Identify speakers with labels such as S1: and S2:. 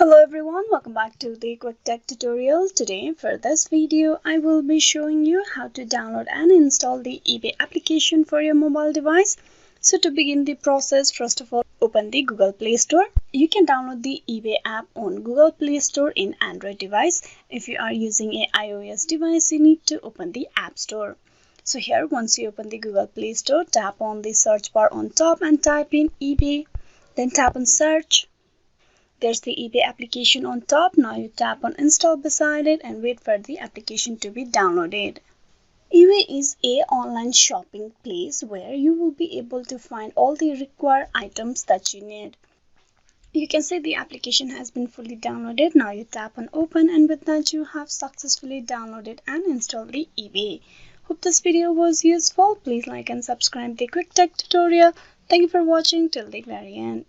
S1: Hello everyone, welcome back to the quick tech tutorial. Today for this video I will be showing you how to download and install the eBay application for your mobile device. So to begin the process, first of all open the Google Play Store. You can download the eBay app on Google Play Store in Android device. If you are using a iOS device, you need to open the App Store. So here, once you open the Google Play Store, tap on the search bar on top and type in eBay, then tap on search. There's the eBay application on top. Now you tap on install beside it and wait for the application to be downloaded. eBay is an online shopping place where you will be able to find all the required items that you need. You can see the application has been fully downloaded. Now you tap on open, and with that you have successfully downloaded and installed the eBay. Hope this video was useful. Please like and subscribe the quick tech tutorial. Thank you for watching till the very end.